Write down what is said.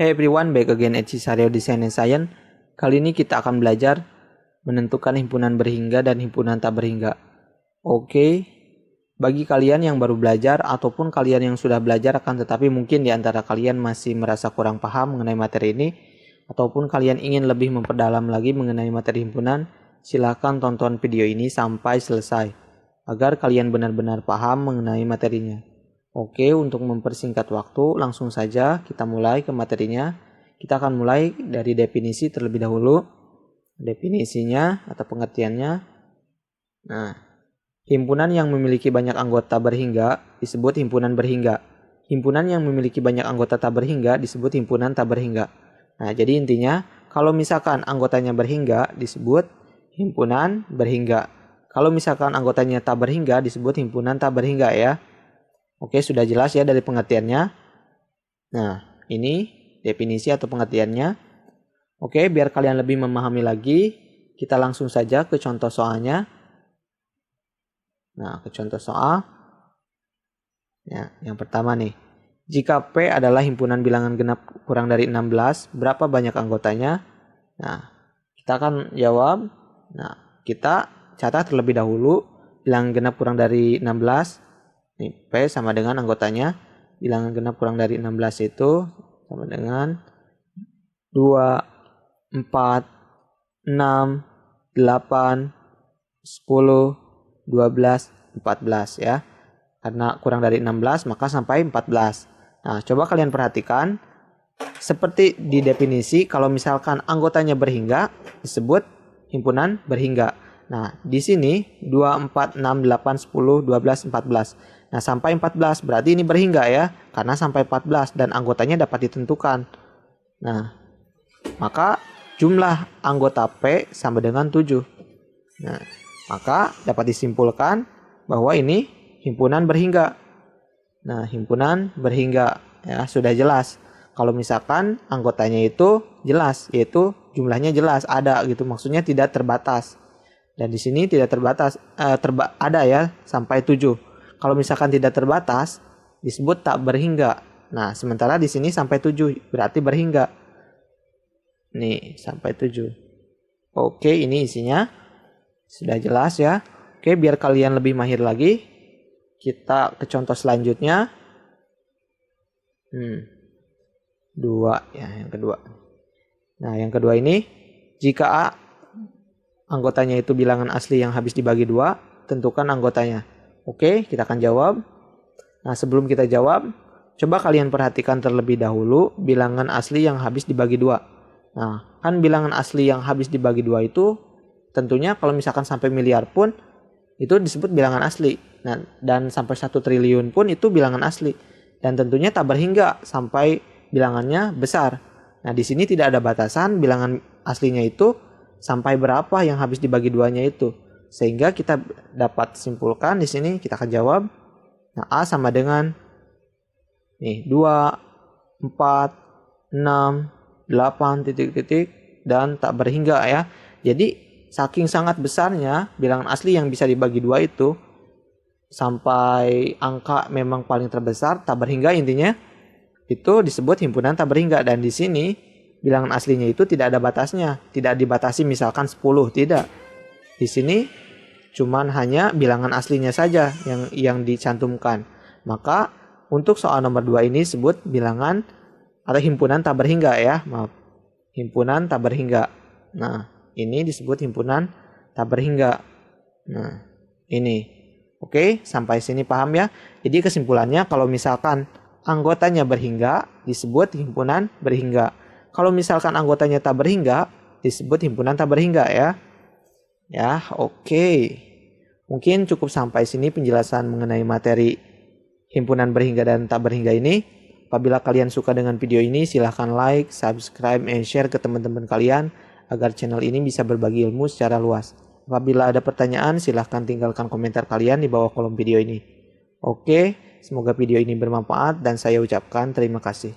Hi everyone, back again at Cisario Design and Science. Kali ini kita akan belajar menentukan himpunan berhingga dan himpunan tak berhingga. Oke, bagi kalian yang baru belajar ataupun kalian yang sudah belajar akan tetapi mungkin di antara kalian masih merasa kurang paham mengenai materi ini, ataupun kalian ingin lebih memperdalam lagi mengenai materi himpunan, silahkan tonton video ini sampai selesai agar kalian benar-benar paham mengenai materinya. Oke, untuk mempersingkat waktu, langsung saja kita mulai ke materinya. Kita akan mulai dari definisi terlebih dahulu. Definisinya atau pengertiannya. Nah, himpunan yang memiliki banyak anggota berhingga disebut himpunan berhingga. Himpunan yang memiliki banyak anggota tak berhingga disebut himpunan tak berhingga. Nah, jadi intinya, kalau misalkan anggotanya berhingga disebut himpunan berhingga. Kalau misalkan anggotanya tak berhingga disebut himpunan tak berhingga ya. Oke, sudah jelas ya dari pengertiannya. Nah, ini definisi atau pengertiannya. Oke, biar kalian lebih memahami lagi, kita langsung saja ke contoh soalnya. Nah, ke contoh soal. Ya, yang pertama nih. Jika P adalah himpunan bilangan genap kurang dari 16, berapa banyak anggotanya? Nah, kita akan jawab. Nah, kita catat terlebih dahulu bilangan genap kurang dari 16. Nih, P sama dengan anggotanya. Bilangan genap kurang dari 16 itu sama dengan 2, 4, 6, 8, 10, 12, 14 ya. Karena kurang dari 16 maka sampai 14. Nah, coba kalian perhatikan. Seperti di definisi, kalau misalkan anggotanya berhingga disebut himpunan berhingga. Nah, di sini 2, 4, 6, 8, 10, 12, 14. Nah, sampai 14 berarti ini berhingga ya, karena sampai 14 dan anggotanya dapat ditentukan. Nah, maka jumlah anggota P sama dengan 7. Nah, maka dapat disimpulkan bahwa ini himpunan berhingga. Nah, himpunan berhingga ya, sudah jelas. Kalau misalkan anggotanya itu jelas, yaitu jumlahnya jelas, ada gitu, maksudnya tidak terbatas. Dan di sini tidak terbatas, ada ya sampai 7. Kalau misalkan tidak terbatas disebut tak berhingga. Nah, sementara di sini sampai 7 berarti berhingga. Nih, sampai 7. Oke, ini isinya sudah jelas ya. Oke, biar kalian lebih mahir lagi, kita ke contoh selanjutnya. 2 ya, yang kedua. Nah, yang kedua ini, jika A anggotanya itu bilangan asli yang habis dibagi 2, tentukan anggotanya. Oke, kita akan jawab. Nah, sebelum kita jawab, coba kalian perhatikan terlebih dahulu bilangan asli yang habis dibagi 2. Nah, kan bilangan asli yang habis dibagi 2 itu tentunya kalau misalkan sampai miliar pun itu disebut bilangan asli. Nah, dan sampai 1 triliun pun itu bilangan asli. Dan tentunya tak berhingga sampai bilangannya besar. Nah, di sini tidak ada batasan bilangan aslinya itu sampai berapa yang habis dibagi 2-nya itu. Sehingga kita dapat simpulkan di sini kita akan jawab. Nah, A sama dengan nih 2, 4, 6, 8 titik-titik dan tak berhingga ya. Jadi saking sangat besarnya bilangan asli yang bisa dibagi 2 itu sampai angka memang paling terbesar tak berhingga, intinya itu disebut himpunan tak berhingga. Dan di sini bilangan aslinya itu tidak ada batasnya, tidak dibatasi misalkan 10, tidak. Di sini cuman hanya bilangan aslinya saja yang dicantumkan. Maka untuk soal nomor 2 ini disebut bilangan atau himpunan tak berhingga ya. Maaf. Himpunan tak berhingga. Nah, ini disebut himpunan tak berhingga. Nah, ini. Oke, sampai sini paham ya? Jadi kesimpulannya kalau misalkan anggotanya berhingga disebut himpunan berhingga. Kalau misalkan anggotanya tak berhingga disebut himpunan tak berhingga ya. Ya, oke. Mungkin cukup sampai sini penjelasan mengenai materi himpunan berhingga dan tak berhingga ini. Apabila kalian suka dengan video ini, silahkan like, subscribe, and share ke teman-teman kalian agar channel ini bisa berbagi ilmu secara luas. Apabila ada pertanyaan, silahkan tinggalkan komentar kalian di bawah kolom video ini. Oke, semoga video ini bermanfaat dan saya ucapkan terima kasih.